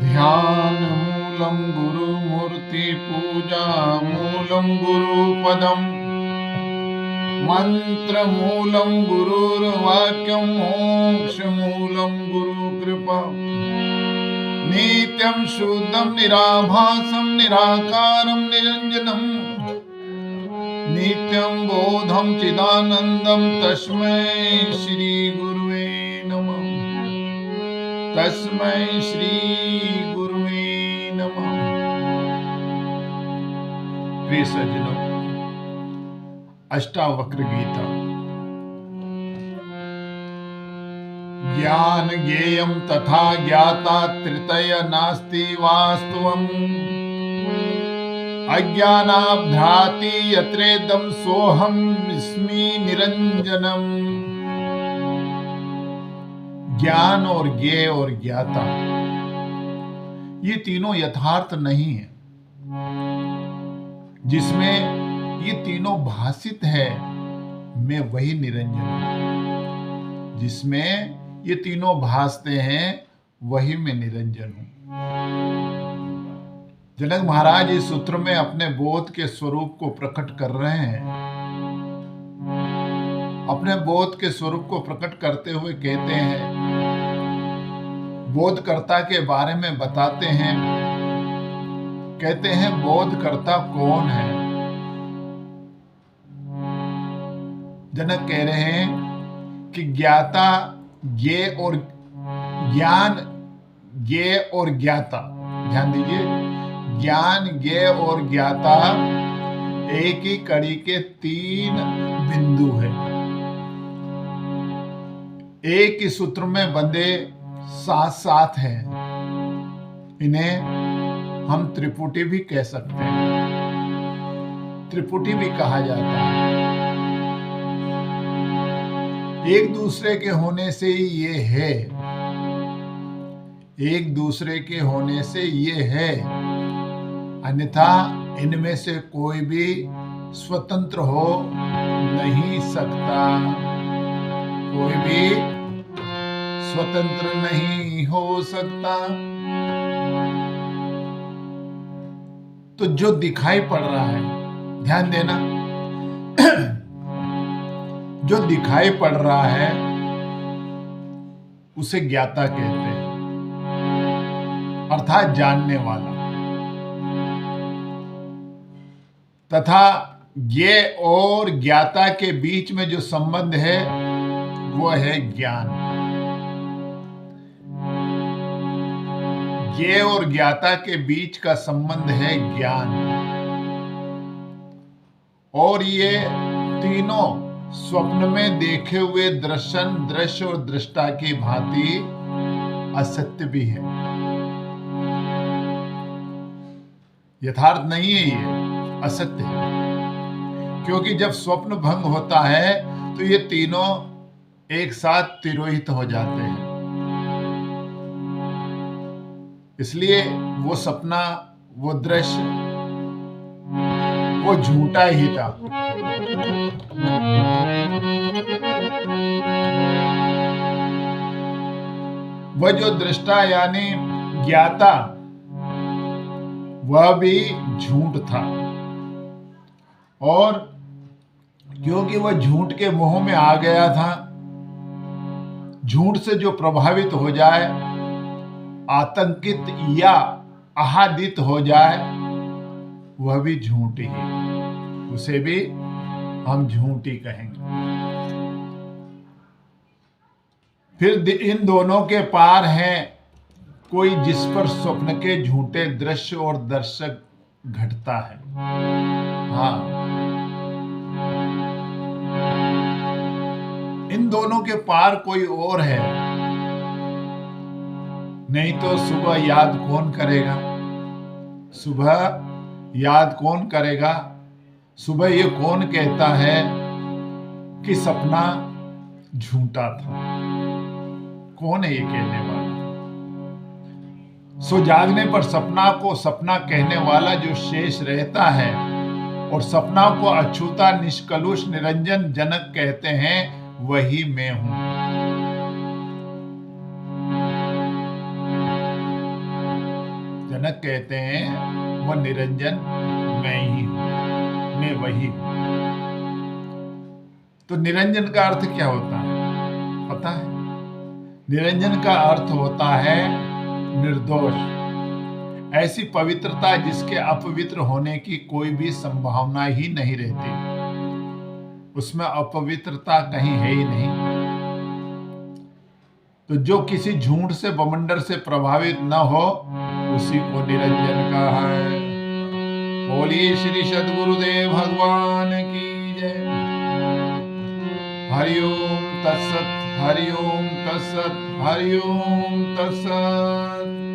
ध्यान मूलम गुरु मूर्ति पूजा मूलम गुरुपदम मंत्र मूलम गुरुर्वाक्यम मोक्ष मूलम गुरु कृपा नित्यं शुद्धं निराभासं निराकारं निरंजनम नित्यं बोधं चिदानंदं तस्मै श्री गुरुवे नमः। तस्मै श्री गुरुवे नमः। प्रिय सज्जनों, अष्टावक्र गीता। ज्ञान ज्ञेयं तथा ज्ञाता तृतय नास्ति वास्तवम् अज्ञानाभ्राति यत्रेदं सोहम अस्मि निरंजनम। ज्ञान और ज्ञेय और ज्ञाता, ये तीनों यथार्थ नहीं है। जिसमें ये तीनों भासित है, मैं वही निरंजन हूं। जिसमें ये तीनों भासते हैं, वही मैं निरंजन हूं। जनक महाराज इस सूत्र में अपने बोध के स्वरूप को प्रकट कर रहे हैं। अपने बोध के स्वरूप को प्रकट करते हुए कहते हैं, बोधकर्ता के बारे में बताते हैं। कहते हैं, बोधकर्ता कौन है? जनक कह रहे हैं कि ज्ञाता, ज्ञेय और ज्ञान, ज्ञेय और ज्ञाता, ध्यान दीजिए, ज्ञान, ज्ञेय और ज्ञाता एक ही कड़ी के तीन बिंदु है। एक ही सूत्र में बंधे साथ साथ हैं। इन्हें हम त्रिपुटी भी कह सकते हैं। त्रिपुटी भी कहा जाता है। एक दूसरे के होने से ही ये है। एक दूसरे के होने से ये है, अन्यथा इनमें से कोई भी स्वतंत्र हो नहीं सकता। कोई भी स्वतंत्र नहीं हो सकता। तो जो दिखाई पड़ रहा है, ध्यान देना, जो दिखाई पड़ रहा है उसे ज्ञाता कहते हैं, अर्थात जानने वाला। तथा ज्ञेय और ज्ञाता के बीच में जो संबंध है, वो है ज्ञान। ज्ञेय और ज्ञाता के बीच का संबंध है ज्ञान। और ये तीनों स्वप्न में देखे हुए दर्शन, दृश्य और दृष्टा की भांति असत्य भी है। यथार्थ नहीं है, ये असत्य है। क्योंकि जब स्वप्न भंग होता है तो ये तीनों एक साथ तिरोहित हो जाते हैं। इसलिए वो सपना, वो दृश्य, वो झूठा ही था। वह जो दृष्टा यानी ज्ञाता, वह भी झूठ था। और क्योंकि वह झूठ के मोह में आ गया था, झूठ से जो प्रभावित हो जाए, आतंकित या आहादित हो जाए, वह भी झूठ ही, उसे भी हम झूठ ही कहेंगे। फिर इन दोनों के पार है कोई जिस पर स्वप्न के झूठे दृश्य और दर्शक घटता है। हाँ, इन दोनों के पार कोई और है। नहीं तो सुबह याद कौन करेगा? सुबह याद कौन करेगा? सुबह ये कौन कहता है कि सपना झूठा था? कौन है ये कहने वाला? सो जागने पर सपना को सपना कहने वाला जो शेष रहता है, और सपना को अछूता, निष्कलुष, निरंजन जनक कहते हैं, वही मैं हूं। जनक कहते हैं वह निरंजन मैं ही हूं, मैं वही हूं। तो निरंजन का अर्थ क्या होता है पता है? निरंजन का अर्थ होता है निर्दोष, ऐसी पवित्रता जिसके अपवित्र होने की कोई भी संभावना ही नहीं रहती, उसमें अपवित्रता कहीं है ही नहीं। तो जो किसी झूठ से बवंडर से प्रभावित न हो उसी को निरंजन कहा है। बोलिए श्री सद्गुरुदेव भगवान की जय। हरिओम तत्सत, हरिओम तत्सत, हरिओम तत्सत।